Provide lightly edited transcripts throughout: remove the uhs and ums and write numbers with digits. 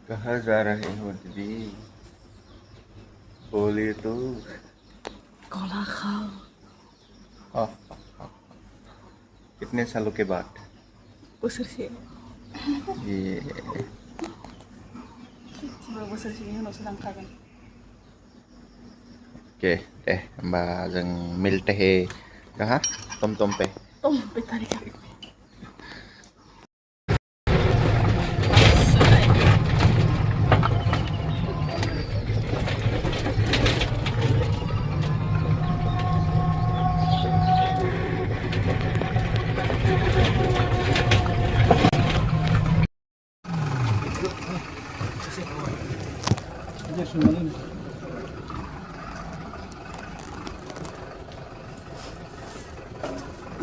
कहाँ जा रहे हो दीदी? बोलिए तो। गोलाघाट। हाँ, कितने सालों के बाद? बोसोरसे। ये बोसोरसेनि उनावसो लांखागोन। ओके दे होमबा जों मिलते हैं कहाँ? टमटम पे। बेटारि गारि।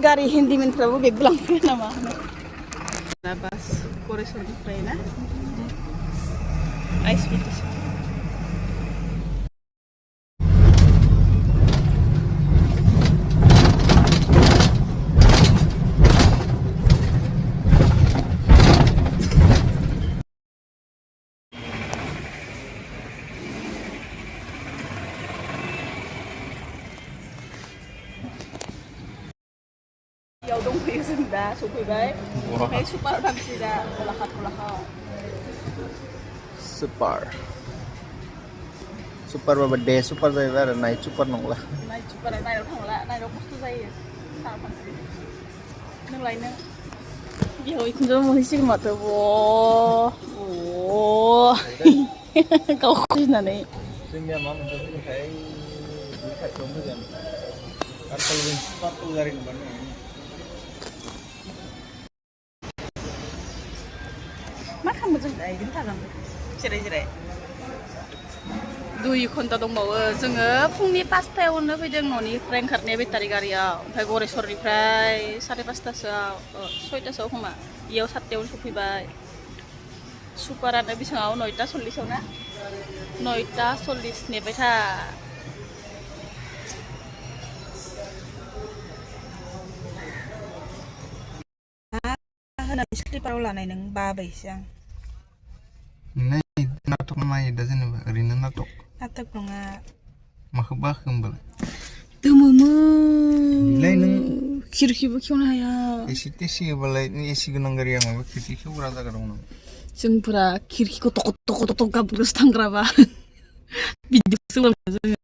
गारि हेन्डिमेनफ्राबो बेगबो लांफैया नामा? बास गरेस्वरनिफ्राय ना ISBT। याव दंफैयो जों दा सफैबाय। ओमफ्राय सुपार थांसै दा गलाघाट। सुपार बाबा डे सुपार जाहैबाय आरो नाइट सुपार नंला। नाइट सुपारा नाइटआव थांला, नाइटआव खस्थ' जायो। सानाव थांसै। नों लायनो बिहाव इखुनजो मोनहैसिगोन माथो गावखौ गिनानै। जोंनिया मा मोनसे फैयोथाय बे खाथियावनो फैगोन। पार्पल गारि नुबानो मा खालामो जों दा इदिनो थागोन जिराय 2 घन्टा दंबावो। जोङो फुंनि 5टायावनो फैदों न'निफ्राय ओंखारनाया बेटारि गारियाव। ओमफ्राय गरेस्वरनिफ्राय 5:30सोआव 6टासोआव खोमा इयाव 7टायावनो सफैबाय। सुपारानो बेसेबाङाव 9:40आव ना 9:40 नेबाय था। होनानै स्लिपाराव लानाय नों बाबायसो आं। नाटक नायो दा जेनेबा ओरैनो नाटक नङा। माखौ बाखो होमबालाय? दोमोमोन। बिलाय नों खिरखिबो खेवनो हाया। एसि टेसि होबालाय एसि गोनां गारिया माबा खिरखि खेवग्रा जागा दं नामा? जोंफोरा खिरखिखौ तक गाबग्रोसो थांग्राबा बिदिसो जोङो।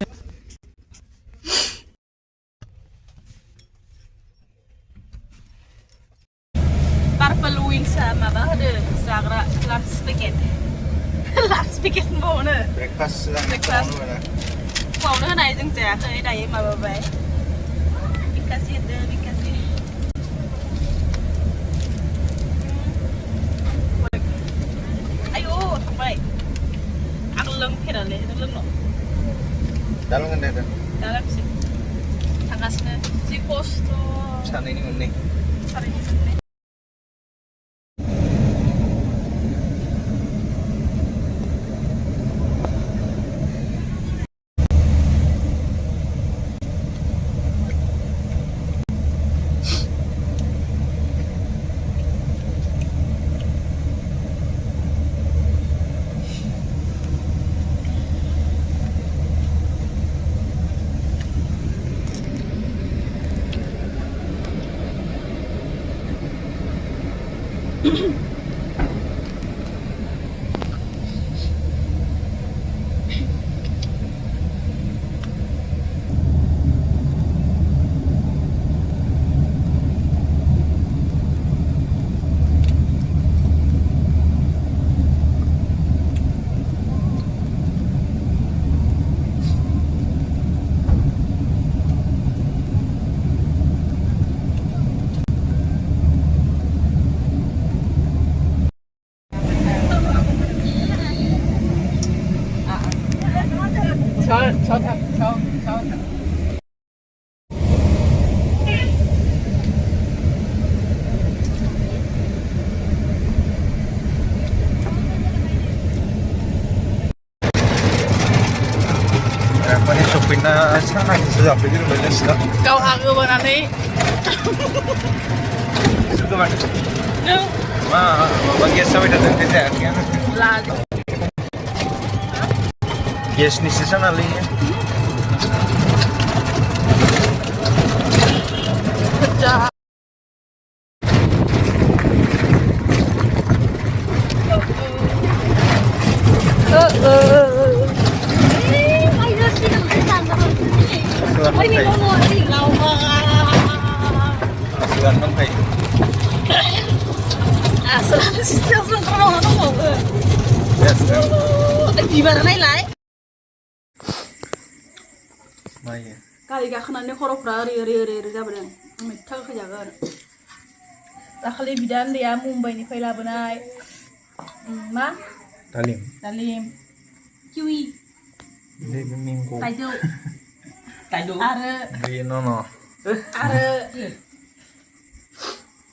पार्पल विंसआ माबा होदो जाग्रा लान्च पेकेट बावनो ब्रेकफास्ट फुङावनो होनाय जों जायाखै दायो माबाबाय बिकाजि होदो बिकाजि। आयौ थांबाय आं लोंफेरालै नों लोंनो? दा लोंगोन दे दा लोंसै थांगासिनो जि खस्थ'। सानैनि मोननै Merapani sopina sana sudah pergi rumahnya sudah. Kau agak berani. Sudah mana? Ma, bagi sampai datang ke sini. Lagi. गेसनिसो सानालै Aslan dongkai. Aslan sistem belum dong. Yes. Di mana nailai? Maya. Kali gakanannya korokra ri जाबोदों. मैथा होजागोन. दाखालि बिदान दैया मुम्बाइनिफ्राय लाबोनाय मा? दालिम. Kiwi. Minggu. Taidou. Are. Nono. Are.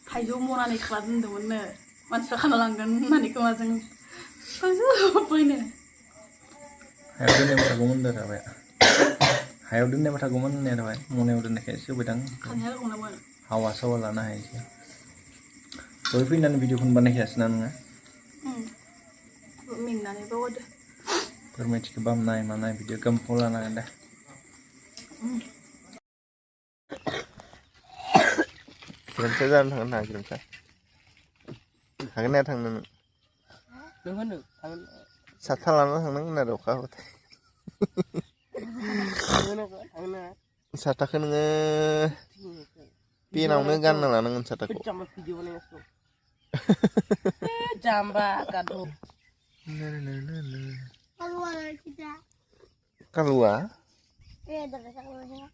Taidou मनानै खाला दोन्दोंमोननो. मानसिफ्रा खाना लांगोन होननानै खोमाजों. फैनो. हायाव दोननाय बाथागौमोन दाबाय. हायाव दोननाय बाथागौमोन होननाया दाबाय. मनायाव दोननायखाय सोबायदां. खानाया गंनामोन. हावा सावा लानो हायोसै. दहाय फैनानै भिडिअखौनो बानायखायासै ना नोङो? मेंनानै बावदो. फोरमायथिखौ बामनाय मानाय भिडिअ गामखौ लानांगोन दे. गेरेमसा जानो थांगोन ना गेरेमसा? थांगोन ना थांनो नों? नों थांगोन। साथा लाना थांनांगोन आरो अखा हाबाथाय। साथाखौ नोङो पेनावनो गानना लानांगोन साथाखौ। जाम्बा गादु. Kalua? Iya, dari kaluarnya.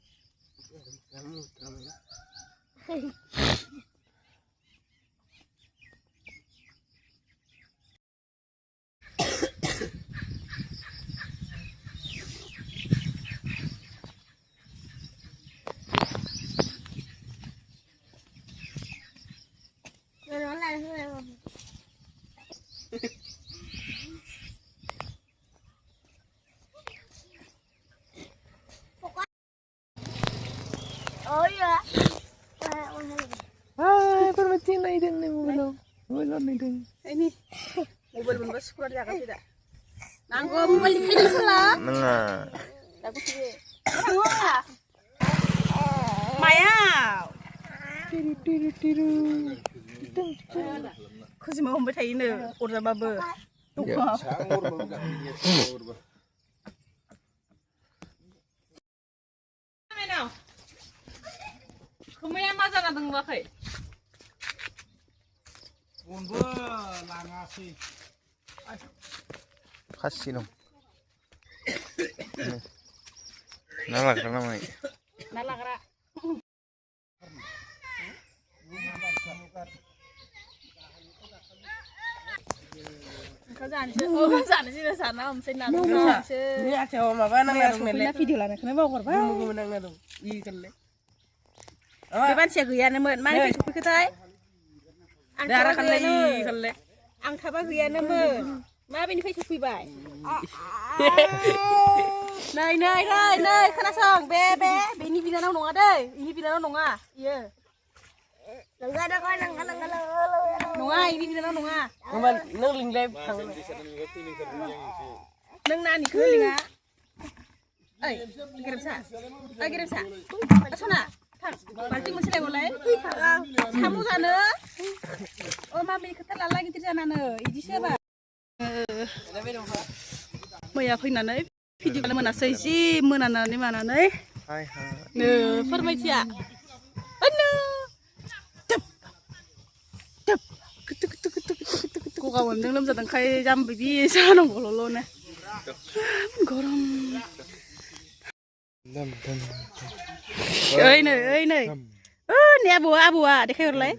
Oh iya. Hai, permisi naideng nih mobil naideng. Ini mobil bener sekolah jaga tidak. Nanggo mobil ini salah. Nengah. Aku sih. Nanggo. Maya. Tiru. Kuzi mau hombe tayi ne, order babe. Mainao. Kemana mazan ada ngwakai? Unbo langasi. Kasih dong. Nalak namanya. Nalak ra. Kazan sih sana om sih nang. Ini aja om apa nang mele. Video lah nak kenapa kau korban? Gumu nang nang. Ih kelle. Depan sih gue ya nemen, mana kita kita? Darah kelle ih kelle. Ang thaba gue ya nemen, mana bini kita cuci bay. Nay, kena song, be, ini bina nong ada, ini bina nong ah, iya. Nggak ada kan, nggak. Nonga, ini bina nonga. Nang nang linglai. Nang nani keliling ah. Kirim sa. Asana. Banting masih lewat lain. Kamu sana. Oh, mami kita lagi di sana ne. Ini siapa? Maya fैनानै video खालामनो मोनासै जि मोनानानै मानानै नो फोरमायथिया ओनो top गगा मोनदों लोमजादोंखाय जाम्बि बि जानांगौल'नो गरम ओइ नै नै आबौआ देखायहरलाय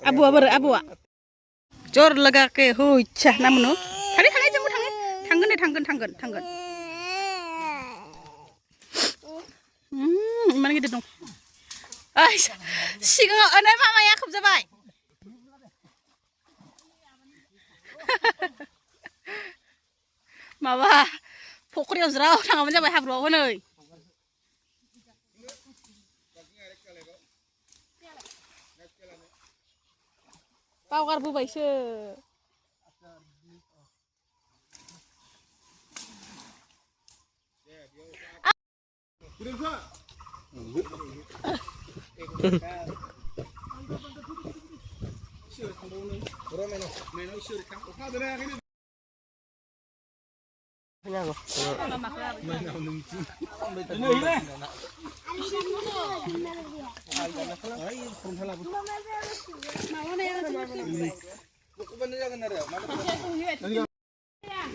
आबौआ बोरै आबौआ जर लगाके हो इच्छा नामनो थाङै जोंबो थांगोन इमान गिदिर दं ओइ सिगाङाव नै मामाया खोबजाबाय माबा फख्रियाव ज्राव थाङामोन जाबाय हाब्रुआव हनै बावगारबोबायसो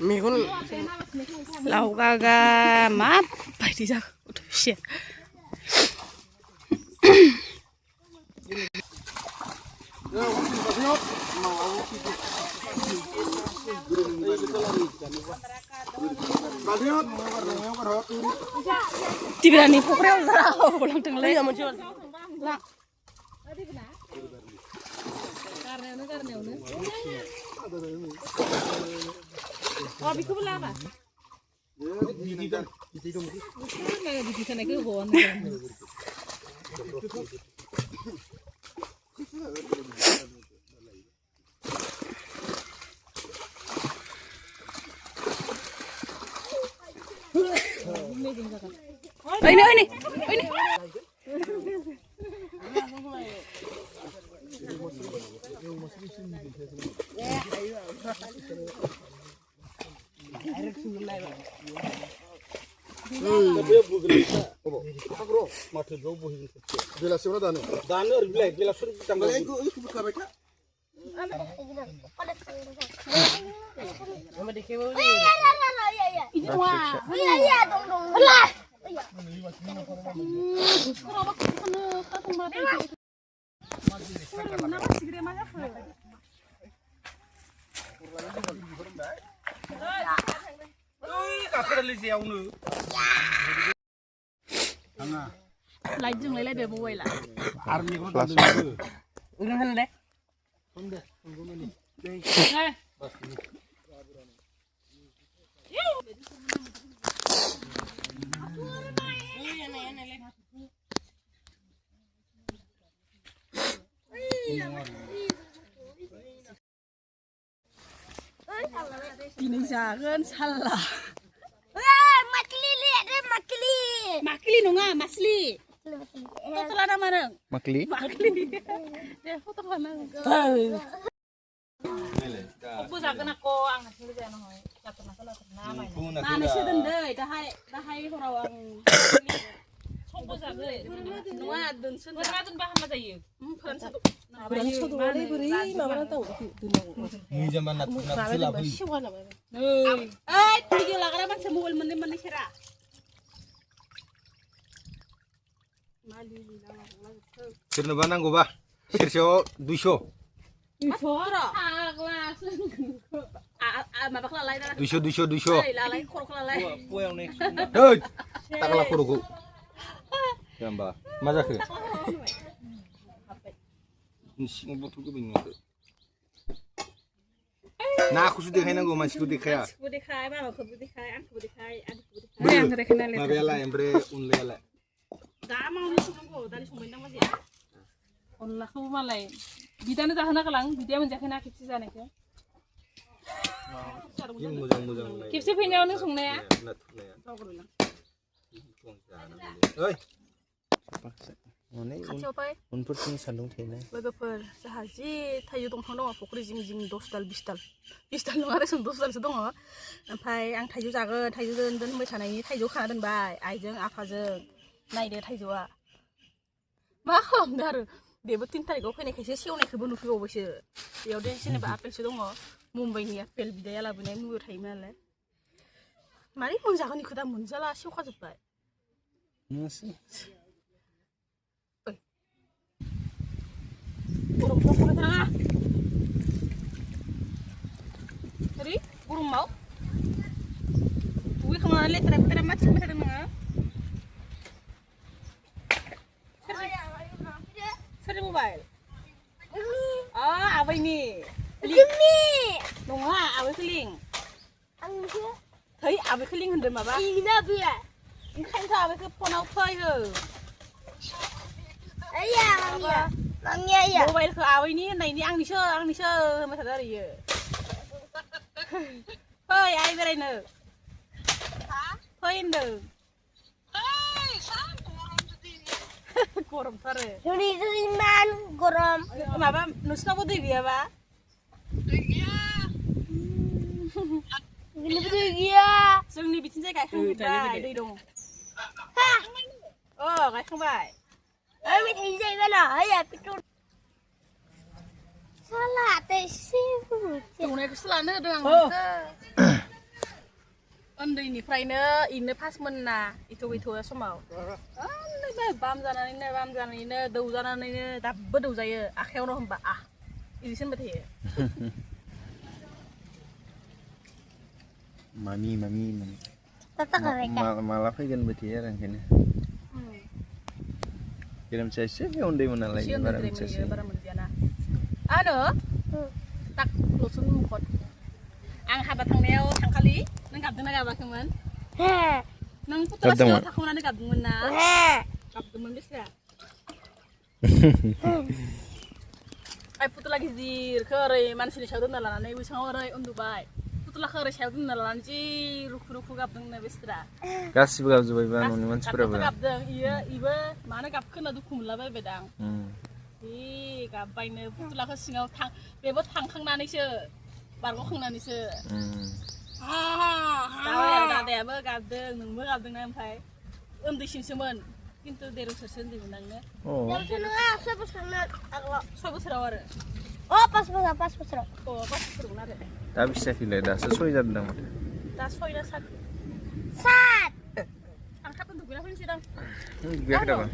मेगन लाव गागा माबायदि जाखो एसे तिब्रानि फख्रियाव लांथोंलै मोनसे बेखौबो लाबा बिदि थानायखौ होबावा ini Light jeng lele deh bawa lah. udah kan deh. Ini jangan salah. Makli lihat deh makli. Makli nunga masli. Foto lana mana? Makli? Makli. Deh foto lana. Aku jangan aku angkat dulu jangan hoi. Jatuh masalah nama ini. Mana sih dendai? Dah hai orang. Aku jangan. Nunga dun sun. Nunga dun paham aja yuk. Kurang satu. Kurang satu kali beri, mana tahu Ini zaman nak silap ni. Tiga lah karena macam mul meni sera. Sirna banang gua, sirso 200. Mabak lalai dah. 200. Lalai korok lalai. Puang ni. Hei, tak kalah kuruku. Jamba, macam tu. Nising betul ke bingung tu. Nah, aku sudah kena gua masih sudah kaya. Sudah kaya, mana aku sudah kaya, aku sudah kaya, aku sudah kaya. Yang sudah kenal. Mabela, embre, unlela. Dah mau masuk aku, dari semua ini masih. Allah aku malai. Bida ni dah nak lang, bida menjadi nak kecil sana ke. Ini mujang. Kipsi punya orang sungai ya. Oi. Kacau apa? Unpur sini sandung thena. Logoper sahaji tayu dong dong pokri jing 10 dal 20 dal. 20 dal nggak ada 10 dal sedang apa? Sampai ang tayu jaga tayu dan macam ini tayu kana dan bay. Aijeng apa jeng? Naik dia tayu a. Maham dar. Dia betin tarik kau kena kasih siapa nak kebun ufik obis. Ya udah sini ba apel sedang apa? Mumbai ni apel bidaya lah bunyi mur tayu mana? Mari pun jangan ikut amun jala siapa kau bay. Masih. Kurung tengah. Jadi, kurung mau? Gue kemana lihat terang macam macam mana? Seri mobile. Apa ini? Ini. Nunggu, apa keling? Angin. Thấy apa keling hendak apa? Ini apa ya? Ini kan apa ke ponau toy ke? Ayah. Mangnya ya. Mobile ke apa ini? Nah ini ang ni sure, macam dari ya. Hoi, ai berai ne? Hoi ne? Hoi, गरमथारो Suri man gorom. माबा नोंसिनावबो दै गैयाबा Gini betul dia. जोंनि बिथिंजाय गायखांबाय दै दं गायखांबाय Kami tidak mana. Ayah pitur. Salah tesi. दंनायखौसो लानो होदों आं उन्दैनिफ्रायनो इनो फासमोन ना इथ' गैथ'आ समाव बाम जानानैनो दौजानानैनो दाबो दौजायो आखायावनो होनबा इदिसो होनबाय थायो मामि Tata mereka. माला फैगोन बायदि आरो ओंखायनो गेरेमसा एसे बे उन्दैमोन नालाय एसे बारा उन्दैद्राय मिथियासै मोनयो बारा मोनदियाना tak ल'सो मुखद आं हाबा थांनायाव थांखालि नों गाबदोंना गाबाखैमोन नों फुथुला सिङाव थाखोमानानै गाबदोंमोन ना गाबदोंमोन बेसेरा आइ फुथुला गिदिरखौ ओरै मानसिनि सायाव दोनना लानानै बैसाङाव ओरै उन्दुबाय फुथुलाखौ ओरै सायाव दोनना लानानै जि रुखु गाबदोंनो बेसेरा गासिबो गाबजोब्बायबा न'नि मानसिफोराबो गाबदों इबो मानो गाबखो होनना दुखु मोनलाबायबाय दां जि गाबबायनो फुथुलाखौ सिङाव बेबो थांखांनानैसो बारग'खांनानैसो दादायाबो गाबदों नोंबो गाबदोंना ओमफ्राय उन्दैसिनसोमोन खिन्थु 1.5 बोसोरसो उन्दैमोन आंनो Yang senengah siapa seneng? 6 बोसोराव आरो Oh pas besar. 5 बोसोरमोन आरो दा बेसे जाखैलाय दासो 6 जादों दां माथो दा 6 ना 7 Sat. आं थाब दुगैना फैनोसै दां दुगैयाखै दाबा